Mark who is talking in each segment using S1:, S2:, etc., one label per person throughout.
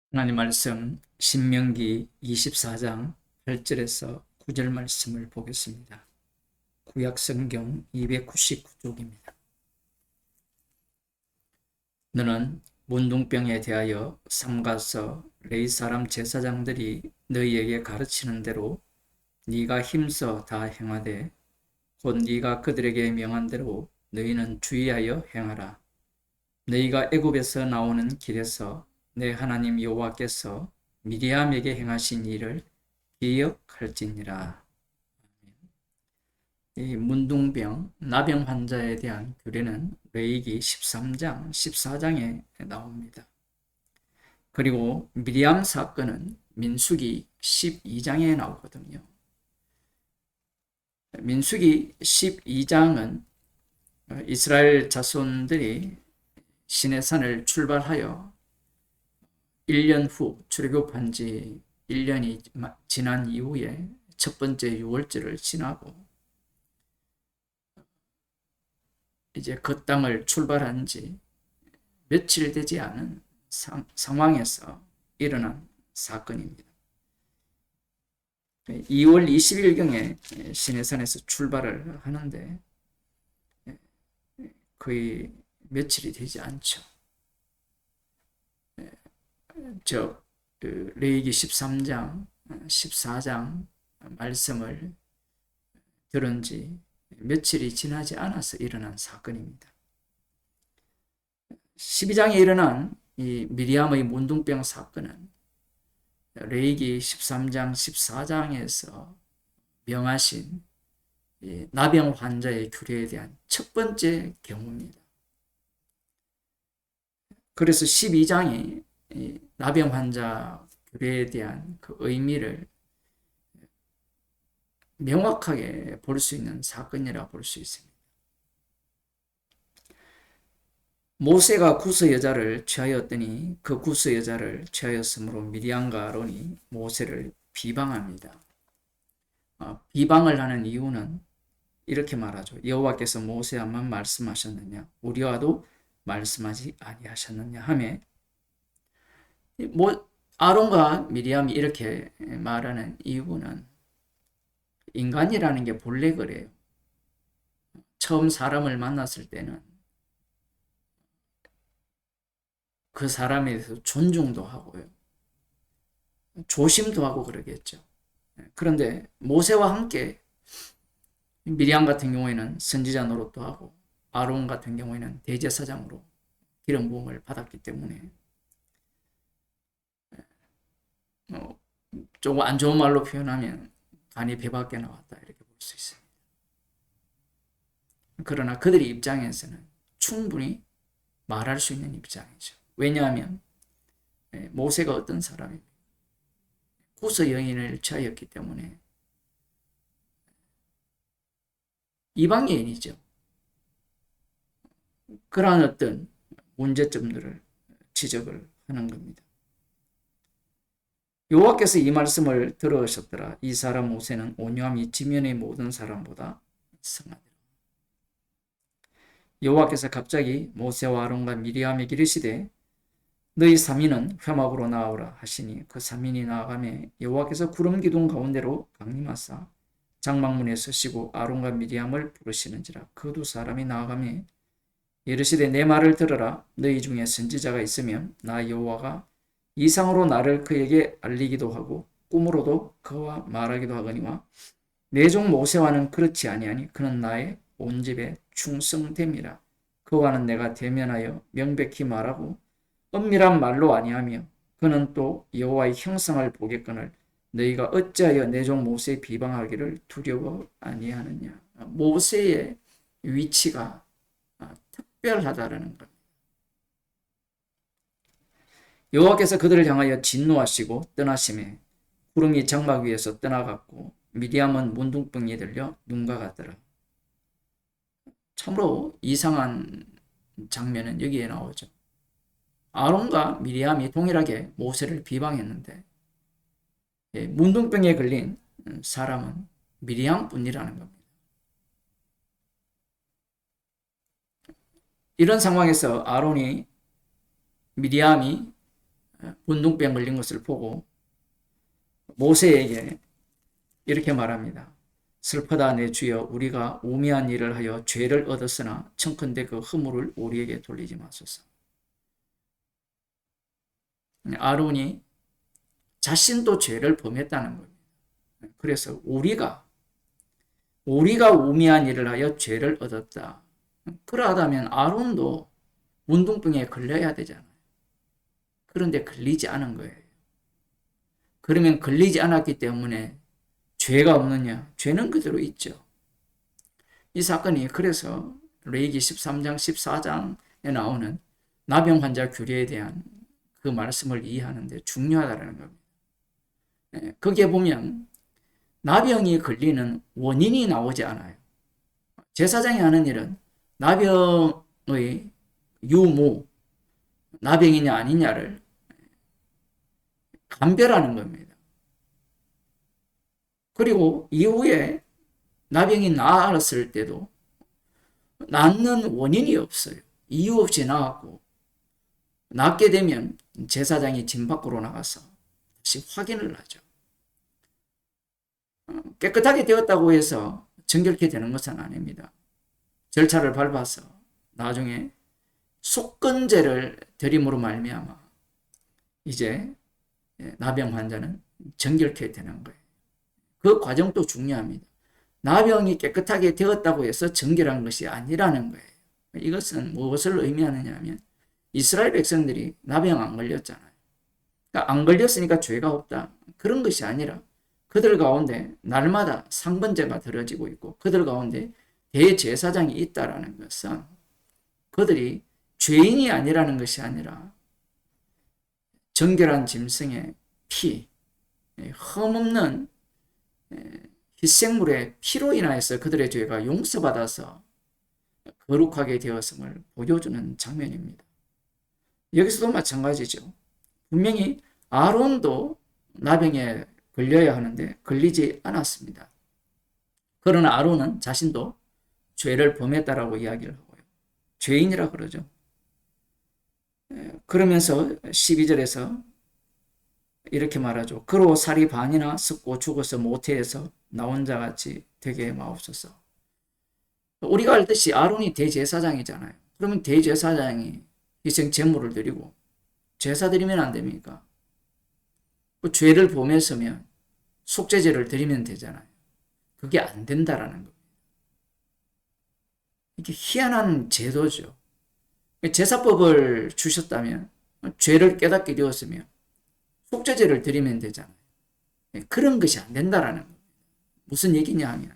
S1: 하나님 말씀 신명기 24장 8절에서 9절 말씀을 보겠습니다. 구약 성경 299쪽입니다. 너는 문둥병에 대하여 삼가서 레위 사람 제사장들이 너희에게 가르치는 대로 네가 힘써 다 행하되 곧 네가 그들에게 명한 대로 너희는 주의하여 행하라. 너희가 애굽에서 나오는 길에서 내 하나님 여호와께서 미리암에게 행하신 일을 기억할지니라. 이 문둥병, 나병 환자에 대한 규례는 레위기 13장, 14장에 나옵니다. 그리고 미리암 사건은 민수기 12장에 나오거든요. 민수기 12장은 이스라엘 자손들이 시내산을 출발하여 1년 후 출애굽한 지 1년이 지난 이후에 첫 번째 유월절을 지나고 이제 그 땅을 출발한 지 며칠 되지 않은 상황에서 일어난 사건입니다. 2월 20일경에 시내산에서 출발을 하는데 거의 며칠이 되지 않죠. 레위기 13장, 14장 말씀을 들은 지 며칠이 지나지 않아서 일어난 사건입니다. 12장에 일어난 이 미리암의 문둥병 사건은 레위기 13장, 14장에서 명하신 나병 환자의 규례에 대한 첫 번째 경우입니다. 그래서 12장이 나병 환자 규례에 대한 그 의미를 명확하게 볼 수 있는 사건이라고 볼 수 있습니다. 모세가 구스 여자를 취하였더니 그 구스 여자를 취하였으므로 미리암과 아론이 모세를 비방합니다. 비방을 하는 이유는 이렇게 말하죠. 여호와께서 모세와만 말씀하셨느냐 우리와도 말씀하지 아니하셨느냐 하며 아론과 미리암이 이렇게 말하는 이유는 인간이라는 게 본래 그래요. 처음 사람을 만났을 때는 그 사람에 대해서 존중도 하고요. 조심도 하고 그러겠죠. 그런데 모세와 함께 미리암 같은 경우에는 선지자 노릇도 하고 아론 같은 경우에는 대제사장으로 기름 부음을 받았기 때문에 조금 안 좋은 말로 표현하면 간이 배 밖에 나왔다 이렇게 볼 수 있습니다. 그러나 그들의 입장에서는 충분히 말할 수 있는 입장이죠. 왜냐하면 모세가 어떤 사람입니까? 구스 여인을 취하였기 때문에 이방 여인이죠. 그러한 어떤 문제점들을 지적을 하는 겁니다. 여호와께서 이 말씀을 들으셨더라. 이 사람 모세는 온유함이 지면의 모든 사람보다 성하더라. 여호와께서 갑자기 모세와 아론과 미리암에게 이르시되 너희 3인은 회막으로 나아오라 하시니 그 3인이 나아가매 여호와께서 구름 기둥 가운데로 강림하사 장막문에 서시고 아론과 미리암을 부르시는지라. 그 두 사람이 나아가매 이르시되 내 말을 들으라. 너희 중에 선지자가 있으면 나 여호와가 이상으로 나를 그에게 알리기도 하고 꿈으로도 그와 말하기도 하거니와 내 종 모세와는 그렇지 아니하니 그는 나의 온 집에 충성됨이라. 그와는 내가 대면하여 명백히 말하고 은밀한 말로 아니하며 그는 또 여호와의 형상을 보겠거늘 너희가 어찌하여 내 종 모세의 비방하기를 두려워 아니하느냐. 모세의 위치가 특별하다라는 것. 여호와께서 그들을 향하여 진노하시고 떠나심에 구름이 장막 위에서 떠나갔고 미리암은 문둥병에 들려 눈과 같더라. 참으로 이상한 장면은 여기에 나오죠. 아론과 미리암이 동일하게 모세를 비방했는데 문둥병에 걸린 사람은 미리암뿐이라는 겁니다. 이런 상황에서 아론이 미리암이 문둥병 걸린 것을 보고 모세에게 이렇게 말합니다. 슬프다 내 주여, 우리가 우매한 일을 하여 죄를 얻었으나 청컨대 그 허물을 우리에게 돌리지 마소서. 아론이 자신도 죄를 범했다는 겁니다. 그래서 우리가 우매한 일을 하여 죄를 얻었다. 그러하다면 아론도 문둥병에 걸려야 되잖아요. 그런데 걸리지 않은 거예요. 그러면 걸리지 않았기 때문에 죄가 없느냐? 죄는 그대로 있죠. 이 사건이 그래서 레위기 13장, 14장에 나오는 나병 환자 규례에 대한 그 말씀을 이해하는 데 중요하다는 겁니다. 거기에 보면 나병이 걸리는 원인이 나오지 않아요. 제사장이 하는 일은 나병의 유무, 나병이냐 아니냐를 감별하는 겁니다. 그리고 이후에 나병이 나았을 때도 낫는 원인이 없어요. 이유 없이 나았고, 낫게 되면 제사장이 진 밖으로 나가서 다시 확인을 하죠. 깨끗하게 되었다고 해서 정결케 되는 것은 아닙니다. 절차를 밟아서 나중에 속건제를 드림으로 말미암아 이제 나병 환자는 정결케 되는 거예요. 그 과정도 중요합니다. 나병이 깨끗하게 되었다고 해서 정결한 것이 아니라는 거예요. 이것은 무엇을 의미하느냐 하면 이스라엘 백성들이 나병 안 걸렸잖아요. 그러니까 안 걸렸으니까 죄가 없다. 그런 것이 아니라 그들 가운데 날마다 상번제가 드려지고 있고 그들 가운데 대제사장이 있다라는 것은 그들이 죄인이 아니라는 것이 아니라 정결한 짐승의 피, 흠없는 희생물의 피로 인하여서 그들의 죄가 용서받아서 거룩하게 되었음을 보여주는 장면입니다. 여기서도 마찬가지죠. 분명히 아론도 나병에 걸려야 하는데 걸리지 않았습니다. 그러나 아론은 자신도 죄를 범했다라고 이야기를 하고요. 죄인이라 그러죠. 그러면서 12절에서 이렇게 말하죠. 그로 살이 반이나 썩고 죽어서 모태에서 나온 자같이 되게 마옵소서. 우리가 알듯이 아론이 대제사장이잖아요. 그러면 대제사장이 희생 제물을 드리고 제사 드리면 안 됩니까? 그 죄를 범했으면 속죄제를 드리면 되잖아요. 그게 안 된다라는 겁니다. 이게 희한한 제도죠. 제사법을 주셨다면 죄를 깨닫게 되었으면 속죄제를 드리면 되잖아요. 그런 것이 안 된다라는 겁니다. 무슨 얘기냐 하면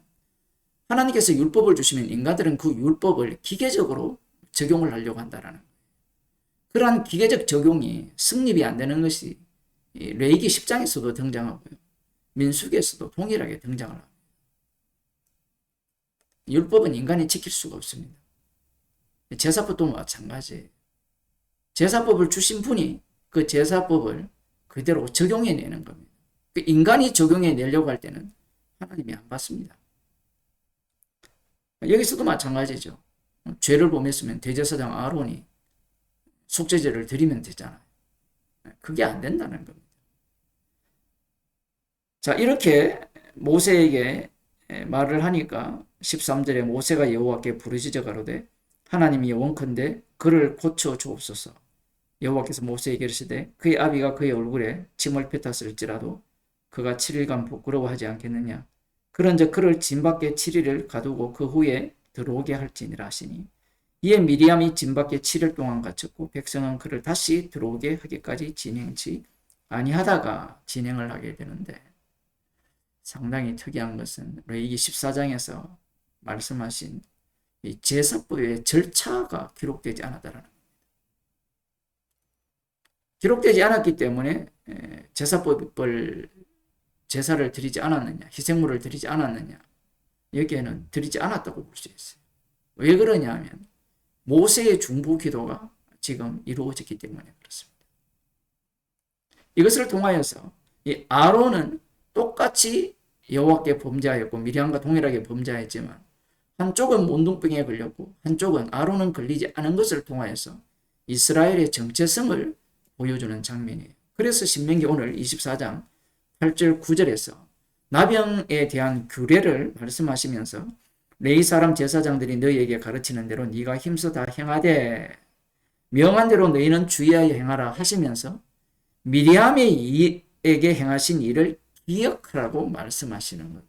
S1: 하나님께서 율법을 주시면 인간들은 그 율법을 기계적으로 적용을 하려고 한다라는 거예요. 그러한 기계적 적용이 성립이 안 되는 것이 레위기 10장에서도 등장하고요. 민수기에서도 동일하게 등장을 합니다. 율법은 인간이 지킬 수가 없습니다. 제사법도 마찬가지예요. 제사법을 주신 분이 그 제사법을 그대로 적용해내는 겁니다. 인간이 적용해내려고 할 때는 하나님이 안 받습니다. 여기서도 마찬가지죠. 죄를 범했으면 대제사장 아론이 속죄제를 드리면 되잖아요. 그게 안 된다는 겁니다. 자, 이렇게 모세에게 말을 하니까 13절에 모세가 여호와께 부르짖어 가로되 하나님이 원컨대 그를 고쳐 주옵소서. 여호와께서 모세에게 이르시되 그의 아비가 그의 얼굴에 침을 뱉었을지라도 그가 7일간 부끄러워하지 않겠느냐. 그런즉 그를 진 밖에 7일을 가두고 그 후에 들어오게 할지니라 하시니 이에 미리암이 진 밖에 7일 동안 갇혔고 백성은 그를 다시 들어오게 하기까지 진행치 아니하다가 진행을 하게 되는데 상당히 특이한 것은 레위기 14장에서 말씀하신 이 제사법의 절차가 기록되지 않았다라는 겁니다. 기록되지 않았기 때문에 제사법을 제사를 드리지 않았느냐, 희생물을 드리지 않았느냐, 여기에는 드리지 않았다고 볼 수 있어요. 왜 그러냐 하면 모세의 중보 기도가 지금 이루어졌기 때문에 그렇습니다. 이것을 통하여서 이 아론은 똑같이 여호와께 범죄하였고 미리암과 동일하게 범죄했지만 한쪽은 문둥병에 걸렸고 한쪽은 아론은 걸리지 않은 것을 통하여서 이스라엘의 정체성을 보여주는 장면이에요. 그래서 신명기 오늘 24장 8절 9절에서 나병에 대한 규례를 말씀하시면서 레위 사람 제사장들이 너희에게 가르치는 대로 네가 힘써 다 행하되 명한 대로 너희는 주의하여 행하라 하시면서 미리암에게 행하신 일을 기억하라고 말씀하시는 겁니다.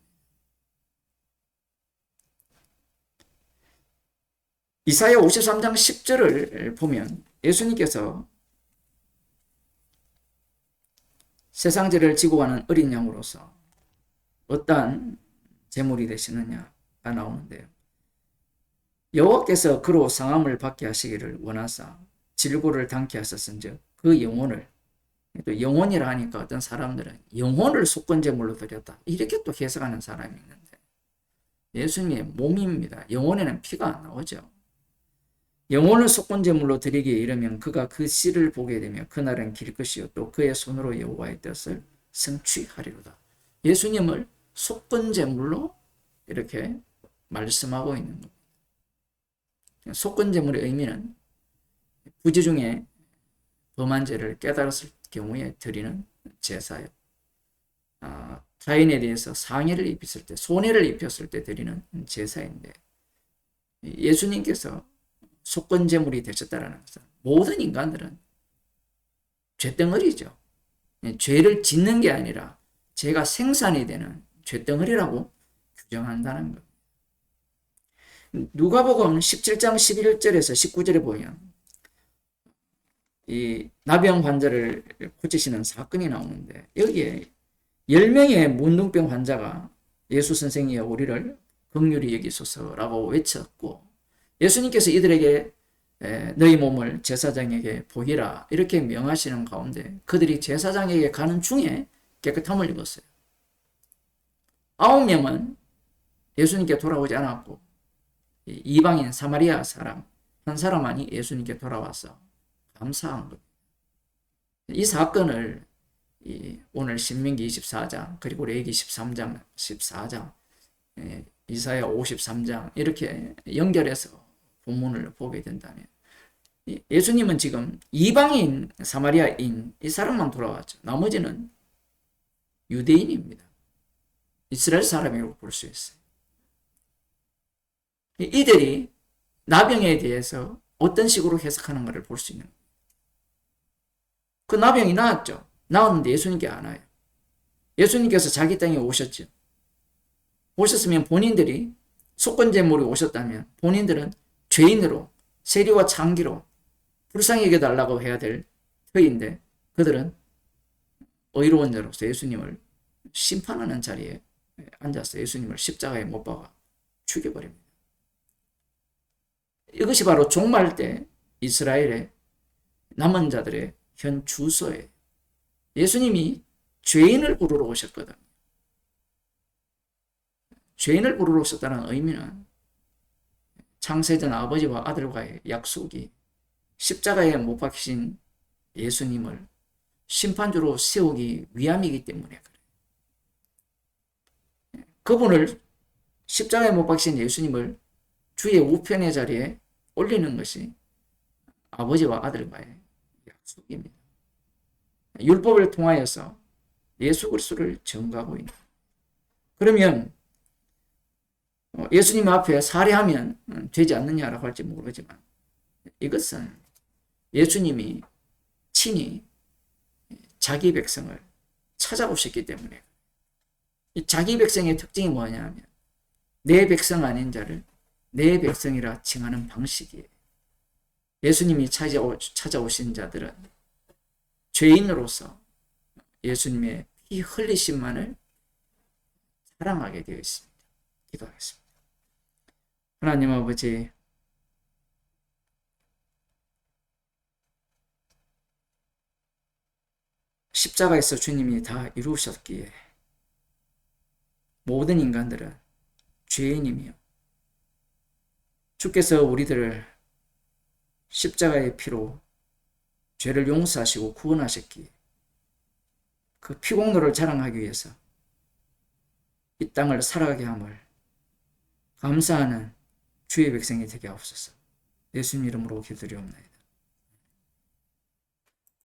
S1: 이사야 53장 10절을 보면 예수님께서 세상 죄를 지고 가는 어린 양으로서 어떠한 제물이 되시느냐가 나오는데요. 여호와께서 그로 상함을 받게 하시기를 원하사 질고를 당케 하셨은즉 그 영혼을, 또 영혼이라 하니까 어떤 사람들은 영혼을 속건제물로 드렸다 이렇게 또 해석하는 사람이 있는데, 예수님의 몸입니다. 영혼에는 피가 안 나오죠. 영혼을 속건제물로 드리기에 이르면 그가 그 씨를 보게 되며 그날은 길 것이요 또 그의 손으로 여호와의 뜻을 성취하리로다. 예수님을 속건제물로 이렇게 말씀하고 있는 겁니다. 속건제물의 의미는 부지 중에 범한 죄를 깨달았을 경우에 드리는 제사요. 타인에 대해서 상해를 입혔을 때, 손해를 입혔을 때 드리는 제사인데, 예수님께서 속건제물이 되셨다는 것은 모든 인간들은 죄덩어리죠. 죄를 짓는 게 아니라 죄가 생산이 되는 죄덩어리라고 규정한다는 것. 누가복음 17장 11절에서 19절에 보면 이 나병 환자를 고치시는 사건이 나오는데, 여기에 10명의 문둥병 환자가 예수 선생이여 우리를 긍휼히 여기소서라고 외쳤고, 예수님께서 이들에게 너희 몸을 제사장에게 보이라 이렇게 명하시는 가운데 그들이 제사장에게 가는 중에 깨끗함을 입었어요. 9명은 예수님께 돌아오지 않았고 이방인 사마리아 사람 한 사람만이 예수님께 돌아와서 감사한 것. 이 사건을 오늘 신명기 24장 그리고 레위기 13장 14장 이사야 53장 이렇게 연결해서 본문을 보게 된다면, 예수님은 지금 이방인 사마리아인 이 사람만 돌아왔죠. 나머지는 유대인입니다. 이스라엘 사람이라고 볼 수 있어요. 이들이 나병에 대해서 어떤 식으로 해석하는가를 볼 수 있는 거예요. 그 나병이 나았죠. 나았는데 예수님께 안 와요. 예수님께서 자기 땅에 오셨죠. 오셨으면 본인들이 속건제물이 오셨다면 본인들은 죄인으로 세리와 창기로 불쌍히 여겨달라고 해야 될 터인데, 그들은 의로운 자로서 예수님을 심판하는 자리에 앉아서 예수님을 십자가에 못 박아 죽여버립니다. 이것이 바로 종말 때 이스라엘의 남은 자들의 현 주소예요. 예수님이 죄인을 부르러 오셨거든요. 죄인을 부르러 오셨다는 의미는 창세전 아버지와 아들과의 약속이 십자가에 못 박히신 예수님을 심판주로 세우기 위함이기 때문에 그래요. 그분을 십자가에 못 박히신 예수님을 주의 우편의 자리에 올리는 것이 아버지와 아들과의 약속입니다. 율법을 통하여서 예수 그리스도를 증거하고 있는. 그러면 예수님 앞에 살해하면 되지 않느냐라고 할지 모르지만, 이것은 예수님이 친히 자기 백성을 찾아오셨기 때문에, 이 자기 백성의 특징이 뭐냐면 내 백성 아닌 자를 내 백성이라 칭하는 방식이에요. 예수님이 찾아오신 자들은 죄인으로서 예수님의 피 흘리심만을 사랑하게 되어 있습니다. 기도하겠습니다. 하나님 아버지, 십자가에서 주님이 다 이루셨기에 모든 인간들은 죄인이며, 주께서 우리들을 십자가의 피로 죄를 용서하시고 구원하셨기에 그 피공로를 자랑하기 위해서 이 땅을 살아가게 함을 감사하는 주의 백성이 되게 하옵소서. 예수님 이름으로 기도드리옵나이다.